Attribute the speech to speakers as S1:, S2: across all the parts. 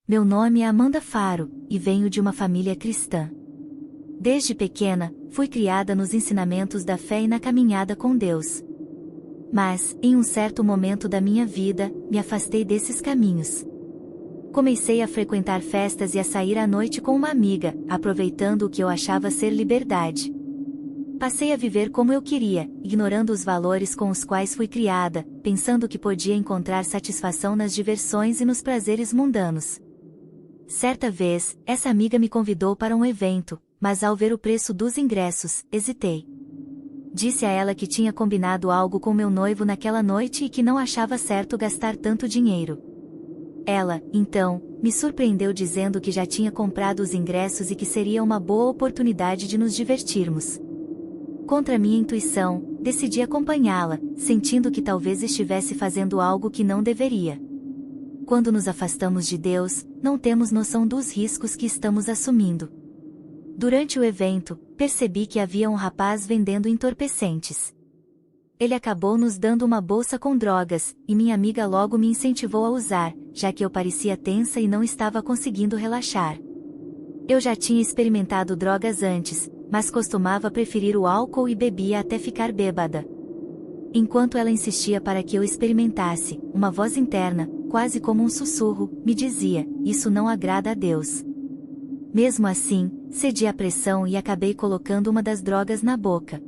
S1: Meu nome é Amanda Faro, e venho de uma família cristã. Desde pequena, fui criada nos ensinamentos da fé e na caminhada com Deus. Mas, em um certo momento da minha vida, me afastei desses caminhos. Comecei a frequentar festas e a sair à noite com uma amiga, aproveitando o que eu achava ser liberdade. Passei a viver como eu queria, ignorando os valores com os quais fui criada, pensando que podia encontrar satisfação nas diversões e nos prazeres mundanos. Certa vez, essa amiga me convidou para um evento, mas ao ver o preço dos ingressos, hesitei. Disse a ela que tinha combinado algo com meu noivo naquela noite e que não achava certo gastar tanto dinheiro. Ela, então, me surpreendeu dizendo que já tinha comprado os ingressos e que seria uma boa oportunidade de nos divertirmos. Contra minha intuição, decidi acompanhá-la, sentindo que talvez estivesse fazendo algo que não deveria. Quando nos afastamos de Deus, não temos noção dos riscos que estamos assumindo. Durante o evento, percebi que havia um rapaz vendendo entorpecentes. Ele acabou nos dando uma bolsa com drogas, e minha amiga logo me incentivou a usar, já que eu parecia tensa e não estava conseguindo relaxar. Eu já tinha experimentado drogas antes, mas costumava preferir o álcool e bebia até ficar bêbada. Enquanto ela insistia para que eu experimentasse, uma voz interna, quase como um sussurro, me dizia: "Isso não agrada a Deus." Mesmo assim, cedi à pressão e acabei colocando uma das drogas na boca.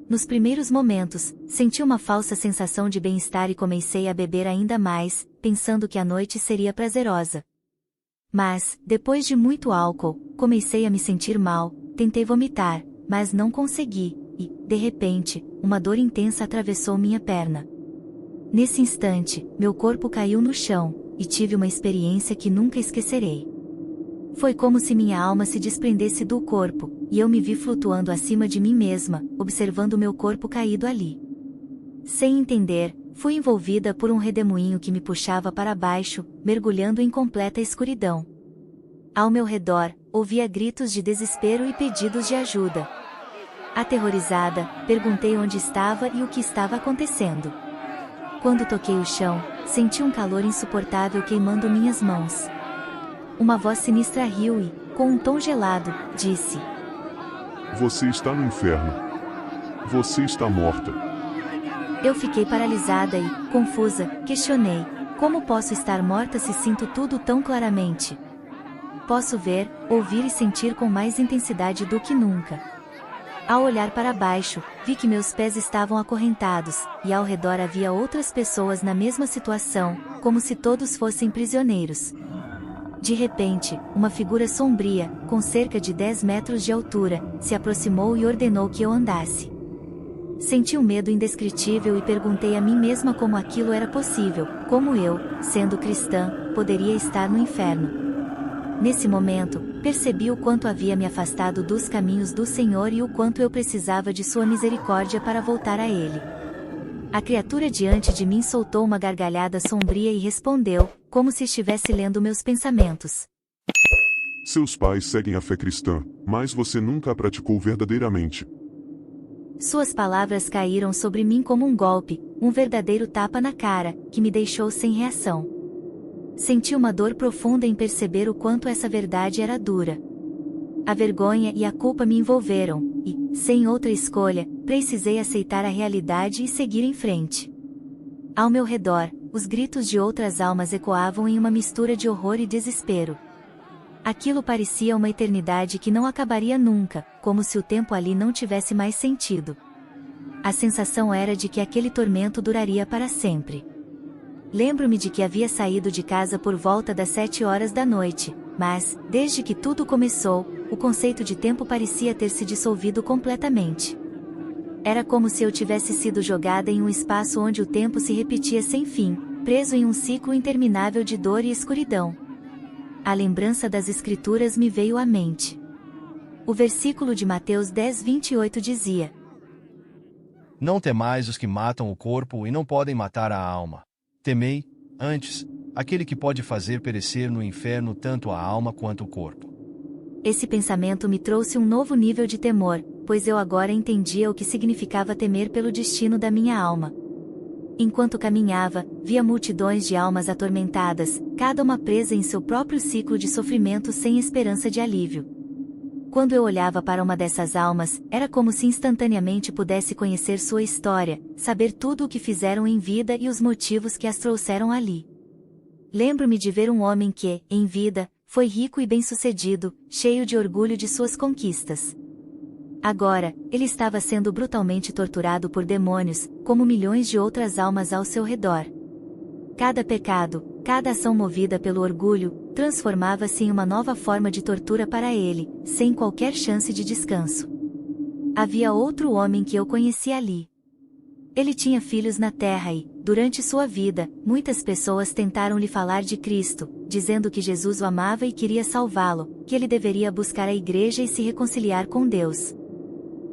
S1: Nos primeiros momentos, senti uma falsa sensação de bem-estar e comecei a beber ainda mais, pensando que a noite seria prazerosa. Mas, depois de muito álcool, comecei a me sentir mal, tentei vomitar, mas não consegui, e, de repente, uma dor intensa atravessou minha perna. Nesse instante, meu corpo caiu no chão, e tive uma experiência que nunca esquecerei. Foi como se minha alma se desprendesse do corpo, e eu me vi flutuando acima de mim mesma, observando meu corpo caído ali. Sem entender, fui envolvida por um redemoinho que me puxava para baixo, mergulhando em completa escuridão. Ao meu redor, ouvia gritos de desespero e pedidos de ajuda. Aterrorizada, perguntei onde estava e o que estava acontecendo. Quando toquei o chão, senti um calor insuportável queimando minhas mãos. Uma voz sinistra riu e, com um tom gelado, disse:
S2: "Você está no inferno. Você está morta."
S1: Eu fiquei paralisada e, confusa, questionei: como posso estar morta se sinto tudo tão claramente? Posso ver, ouvir e sentir com mais intensidade do que nunca. Ao olhar para baixo, vi que meus pés estavam acorrentados, e ao redor havia outras pessoas na mesma situação, como se todos fossem prisioneiros. De repente, uma figura sombria, com cerca de 10 metros de altura, se aproximou e ordenou que eu andasse. Senti um medo indescritível e perguntei a mim mesma como aquilo era possível, como eu, sendo cristã, poderia estar no inferno. Nesse momento, percebi o quanto havia me afastado dos caminhos do Senhor e o quanto eu precisava de sua misericórdia para voltar a Ele. A criatura diante de mim soltou uma gargalhada sombria e respondeu, como se estivesse lendo meus pensamentos:
S2: "Seus pais seguem a fé cristã, mas você nunca a praticou verdadeiramente."
S1: Suas palavras caíram sobre mim como um golpe, um verdadeiro tapa na cara, que me deixou sem reação. Senti uma dor profunda em perceber o quanto essa verdade era dura. A vergonha e a culpa me envolveram, e, sem outra escolha, precisei aceitar a realidade e seguir em frente. Ao meu redor, os gritos de outras almas ecoavam em uma mistura de horror e desespero. Aquilo parecia uma eternidade que não acabaria nunca, como se o tempo ali não tivesse mais sentido. A sensação era de que aquele tormento duraria para sempre. Lembro-me de que havia saído de casa por volta das 7 horas da noite, mas, desde que tudo começou, o conceito de tempo parecia ter se dissolvido completamente. Era como se eu tivesse sido jogada em um espaço onde o tempo se repetia sem fim, preso em um ciclo interminável de dor e escuridão. A lembrança das Escrituras me veio à mente. O versículo de Mateus 10:28 dizia:
S3: "Não temais os que matam o corpo e não podem matar a alma. Temei, antes, aquele que pode fazer perecer no inferno tanto a alma quanto o corpo."
S1: Esse pensamento me trouxe um novo nível de temor, pois eu agora entendia o que significava temer pelo destino da minha alma. Enquanto caminhava, via multidões de almas atormentadas, cada uma presa em seu próprio ciclo de sofrimento sem esperança de alívio. Quando eu olhava para uma dessas almas, era como se instantaneamente pudesse conhecer sua história, saber tudo o que fizeram em vida e os motivos que as trouxeram ali. Lembro-me de ver um homem que, em vida, foi rico e bem-sucedido, cheio de orgulho de suas conquistas. Agora, ele estava sendo brutalmente torturado por demônios, como milhões de outras almas ao seu redor. Cada pecado, cada ação movida pelo orgulho, transformava-se em uma nova forma de tortura para ele, sem qualquer chance de descanso. Havia outro homem que eu conhecia ali. Ele tinha filhos na terra e, durante sua vida, muitas pessoas tentaram lhe falar de Cristo, dizendo que Jesus o amava e queria salvá-lo, que ele deveria buscar a igreja e se reconciliar com Deus.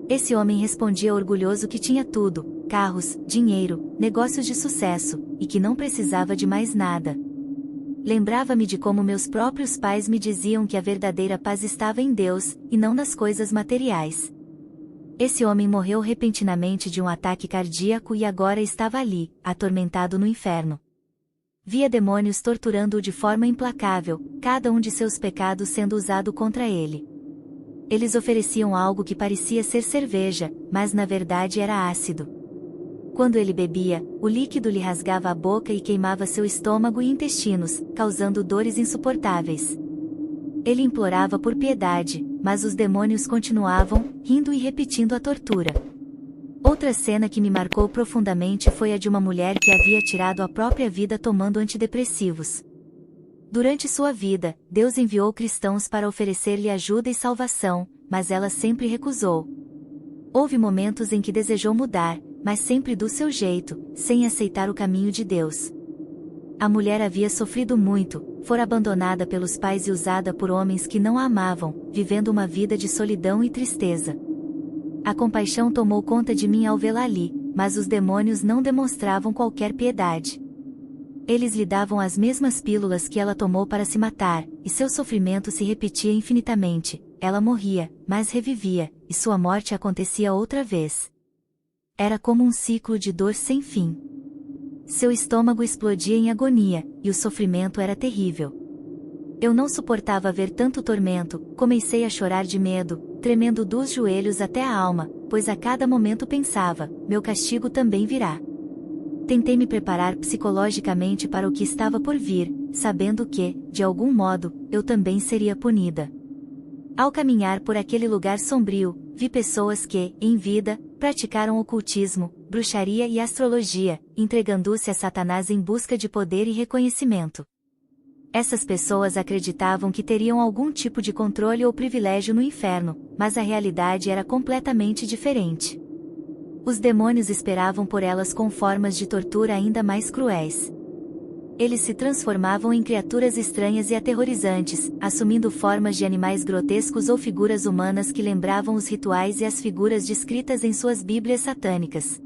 S1: Esse homem respondia orgulhoso que tinha tudo, carros, dinheiro, negócios de sucesso, e que não precisava de mais nada. Lembrava-me de como meus próprios pais me diziam que a verdadeira paz estava em Deus, e não nas coisas materiais. Esse homem morreu repentinamente de um ataque cardíaco e agora estava ali, atormentado no inferno. Via demônios torturando-o de forma implacável, cada um de seus pecados sendo usado contra ele. Eles ofereciam algo que parecia ser cerveja, mas na verdade era ácido. Quando ele bebia, o líquido lhe rasgava a boca e queimava seu estômago e intestinos, causando dores insuportáveis. Ele implorava por piedade, mas os demônios continuavam, rindo e repetindo a tortura. Outra cena que me marcou profundamente foi a de uma mulher que havia tirado a própria vida tomando antidepressivos. Durante sua vida, Deus enviou cristãos para oferecer-lhe ajuda e salvação, mas ela sempre recusou. Houve momentos em que desejou mudar, mas sempre do seu jeito, sem aceitar o caminho de Deus. A mulher havia sofrido muito, fora abandonada pelos pais e usada por homens que não a amavam, vivendo uma vida de solidão e tristeza. A compaixão tomou conta de mim ao vê-la ali, mas os demônios não demonstravam qualquer piedade. Eles lhe davam as mesmas pílulas que ela tomou para se matar, e seu sofrimento se repetia infinitamente. Ela morria, mas revivia, e sua morte acontecia outra vez. Era como um ciclo de dor sem fim. Seu estômago explodia em agonia, e o sofrimento era terrível. Eu não suportava ver tanto tormento, comecei a chorar de medo, tremendo dos joelhos até a alma, pois a cada momento pensava, meu castigo também virá. Tentei me preparar psicologicamente para o que estava por vir, sabendo que, de algum modo, eu também seria punida. Ao caminhar por aquele lugar sombrio, vi pessoas que, em vida, praticaram ocultismo, bruxaria e astrologia, entregando-se a Satanás em busca de poder e reconhecimento. Essas pessoas acreditavam que teriam algum tipo de controle ou privilégio no inferno, mas a realidade era completamente diferente. Os demônios esperavam por elas com formas de tortura ainda mais cruéis. Eles se transformavam em criaturas estranhas e aterrorizantes, assumindo formas de animais grotescos ou figuras humanas que lembravam os rituais e as figuras descritas em suas bíblias satânicas.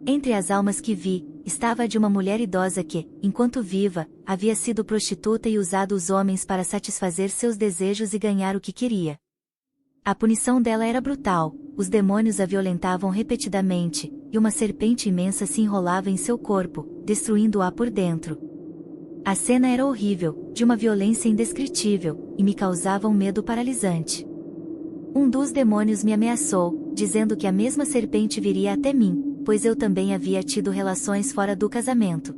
S1: Entre as almas que vi, estava a de uma mulher idosa que, enquanto viva, havia sido prostituta e usado os homens para satisfazer seus desejos e ganhar o que queria. A punição dela era brutal, os demônios a violentavam repetidamente, e uma serpente imensa se enrolava em seu corpo, destruindo-a por dentro. A cena era horrível, de uma violência indescritível, e me causava um medo paralisante. Um dos demônios me ameaçou, dizendo que a mesma serpente viria até mim, pois eu também havia tido relações fora do casamento.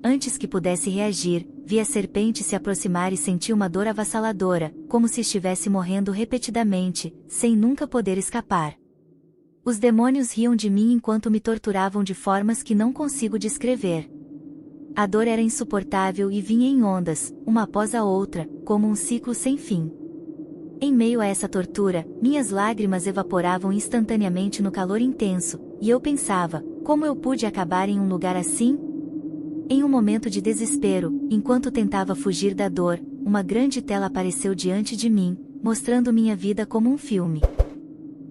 S1: Antes que pudesse reagir, vi a serpente se aproximar e senti uma dor avassaladora, como se estivesse morrendo repetidamente, sem nunca poder escapar. Os demônios riam de mim enquanto me torturavam de formas que não consigo descrever. A dor era insuportável e vinha em ondas, uma após a outra, como um ciclo sem fim. Em meio a essa tortura, minhas lágrimas evaporavam instantaneamente no calor intenso, e eu pensava, como eu pude acabar em um lugar assim? Em um momento de desespero, enquanto tentava fugir da dor, uma grande tela apareceu diante de mim, mostrando minha vida como um filme.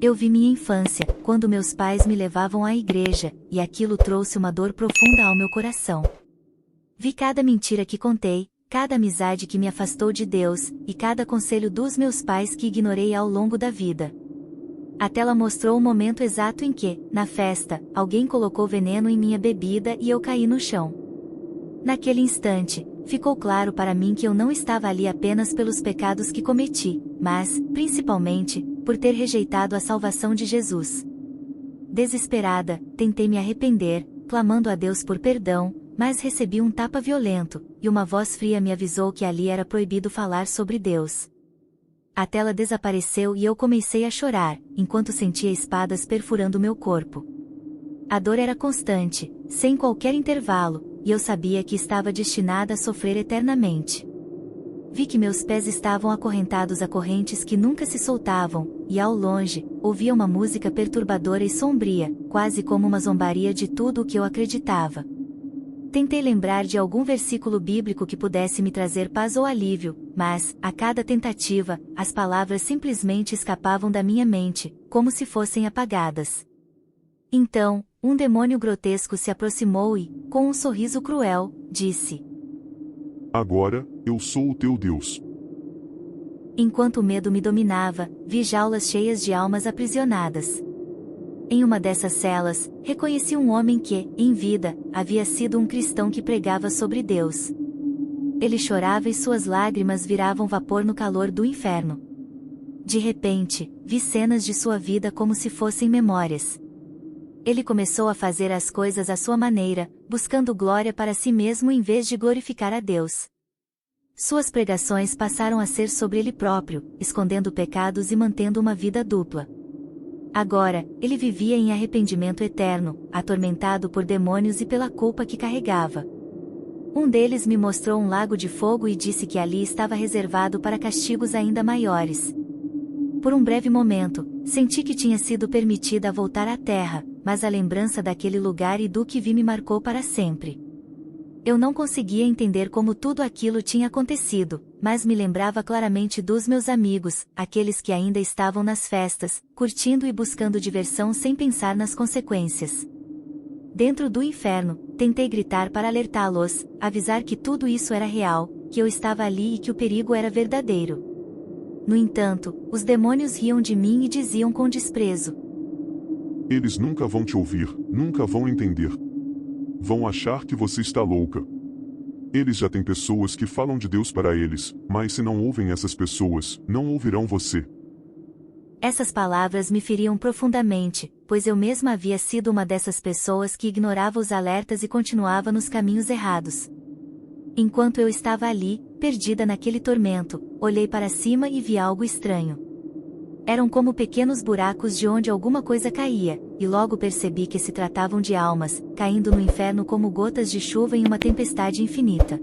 S1: Eu vi minha infância, quando meus pais me levavam à igreja, e aquilo trouxe uma dor profunda ao meu coração. Vi cada mentira que contei, cada amizade que me afastou de Deus, e cada conselho dos meus pais que ignorei ao longo da vida. A tela mostrou o momento exato em que, na festa, alguém colocou veneno em minha bebida e eu caí no chão. Naquele instante, ficou claro para mim que eu não estava ali apenas pelos pecados que cometi, mas, principalmente, por ter rejeitado a salvação de Jesus. Desesperada, tentei me arrepender, clamando a Deus por perdão, mas recebi um tapa violento, e uma voz fria me avisou que ali era proibido falar sobre Deus. A tela desapareceu e eu comecei a chorar, enquanto sentia espadas perfurando meu corpo. A dor era constante, sem qualquer intervalo, e eu sabia que estava destinada a sofrer eternamente. Vi que meus pés estavam acorrentados a correntes que nunca se soltavam, e ao longe, ouvia uma música perturbadora e sombria, quase como uma zombaria de tudo o que eu acreditava. Tentei lembrar de algum versículo bíblico que pudesse me trazer paz ou alívio, mas, a cada tentativa, as palavras simplesmente escapavam da minha mente, como se fossem apagadas. Então, um demônio grotesco se aproximou e, com um sorriso cruel, disse:
S2: Agora, eu sou o teu Deus.
S1: Enquanto o medo me dominava, vi jaulas cheias de almas aprisionadas. Em uma dessas celas, reconheci um homem que, em vida, havia sido um cristão que pregava sobre Deus. Ele chorava e suas lágrimas viravam vapor no calor do inferno. De repente, vi cenas de sua vida como se fossem memórias. Ele começou a fazer as coisas à sua maneira, buscando glória para si mesmo em vez de glorificar a Deus. Suas pregações passaram a ser sobre ele próprio, escondendo pecados e mantendo uma vida dupla. Agora, ele vivia em arrependimento eterno, atormentado por demônios e pela culpa que carregava. Um deles me mostrou um lago de fogo e disse que ali estava reservado para castigos ainda maiores. Por um breve momento, senti que tinha sido permitida a voltar à terra, mas a lembrança daquele lugar e do que vi me marcou para sempre. Eu não conseguia entender como tudo aquilo tinha acontecido, mas me lembrava claramente dos meus amigos, aqueles que ainda estavam nas festas, curtindo e buscando diversão sem pensar nas consequências. Dentro do inferno, tentei gritar para alertá-los, avisar que tudo isso era real, que eu estava ali e que o perigo era verdadeiro. No entanto, os demônios riam de mim e diziam com desprezo:
S2: Eles nunca vão te ouvir, nunca vão entender. Vão achar que você está louca. Eles já têm pessoas que falam de Deus para eles, mas se não ouvem essas pessoas, não ouvirão você.
S1: Essas palavras me feriam profundamente, pois eu mesma havia sido uma dessas pessoas que ignorava os alertas e continuava nos caminhos errados. Enquanto eu estava ali, perdida naquele tormento, olhei para cima e vi algo estranho. Eram como pequenos buracos de onde alguma coisa caía, e logo percebi que se tratavam de almas, caindo no inferno como gotas de chuva em uma tempestade infinita.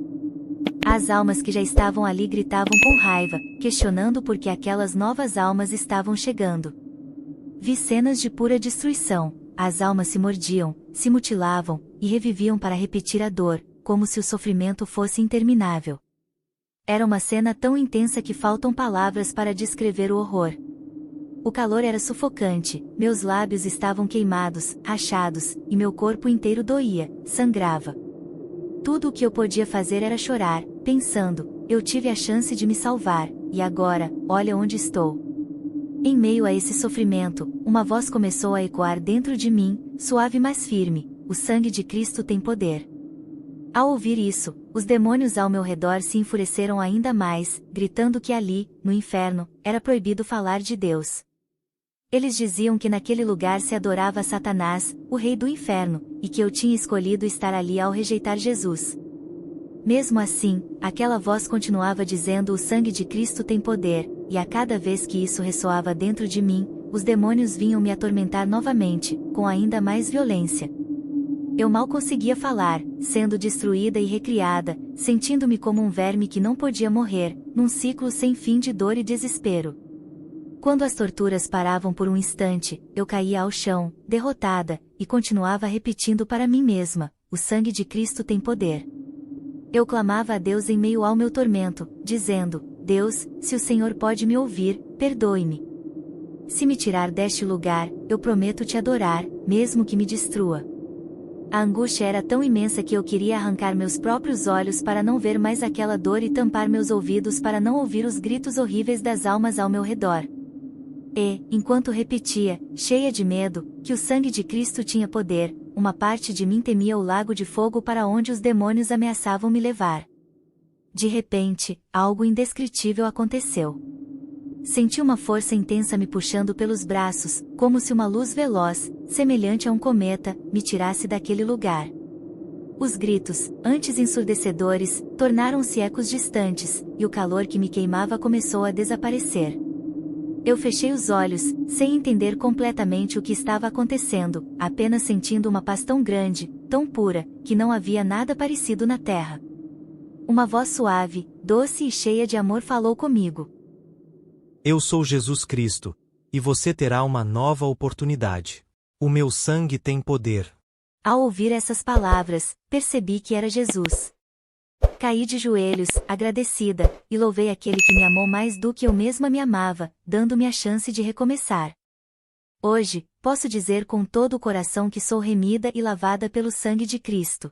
S1: As almas que já estavam ali gritavam com raiva, questionando por que aquelas novas almas estavam chegando. Vi cenas de pura destruição, as almas se mordiam, se mutilavam, e reviviam para repetir a dor, como se o sofrimento fosse interminável. Era uma cena tão intensa que faltam palavras para descrever o horror. O calor era sufocante, meus lábios estavam queimados, rachados, e meu corpo inteiro doía, sangrava. Tudo o que eu podia fazer era chorar, pensando: eu tive a chance de me salvar, e agora, olha onde estou. Em meio a esse sofrimento, uma voz começou a ecoar dentro de mim, suave mas firme: o sangue de Cristo tem poder. Ao ouvir isso, os demônios ao meu redor se enfureceram ainda mais, gritando que ali, no inferno, era proibido falar de Deus. Eles diziam que naquele lugar se adorava Satanás, o rei do inferno, e que eu tinha escolhido estar ali ao rejeitar Jesus. Mesmo assim, aquela voz continuava dizendo: o sangue de Cristo tem poder, e a cada vez que isso ressoava dentro de mim, os demônios vinham me atormentar novamente, com ainda mais violência. Eu mal conseguia falar, sendo destruída e recriada, sentindo-me como um verme que não podia morrer, num ciclo sem fim de dor e desespero. Quando as torturas paravam por um instante, eu caía ao chão, derrotada, e continuava repetindo para mim mesma: o sangue de Cristo tem poder. Eu clamava a Deus em meio ao meu tormento, dizendo: Deus, se o Senhor pode me ouvir, perdoe-me. Se me tirar deste lugar, eu prometo te adorar, mesmo que me destrua. A angústia era tão imensa que eu queria arrancar meus próprios olhos para não ver mais aquela dor e tampar meus ouvidos para não ouvir os gritos horríveis das almas ao meu redor. E, enquanto repetia, cheia de medo, que o sangue de Cristo tinha poder, uma parte de mim temia o lago de fogo para onde os demônios ameaçavam me levar. De repente, algo indescritível aconteceu. Senti uma força intensa me puxando pelos braços, como se uma luz veloz, semelhante a um cometa, me tirasse daquele lugar. Os gritos, antes ensurdecedores, tornaram-se ecos distantes, e o calor que me queimava começou a desaparecer. Eu fechei os olhos, sem entender completamente o que estava acontecendo, apenas sentindo uma paz tão grande, tão pura, que não havia nada parecido na terra. Uma voz suave, doce e cheia de amor falou comigo.
S4: Eu sou Jesus Cristo, e você terá uma nova oportunidade. O meu sangue tem poder.
S1: Ao ouvir essas palavras, percebi que era Jesus. Caí de joelhos, agradecida, e louvei aquele que me amou mais do que eu mesma me amava, dando-me a chance de recomeçar. Hoje, posso dizer com todo o coração que sou remida e lavada pelo sangue de Cristo.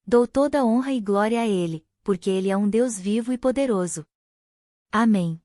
S1: Dou toda a honra e glória a Ele, porque Ele é um Deus vivo e poderoso. Amém.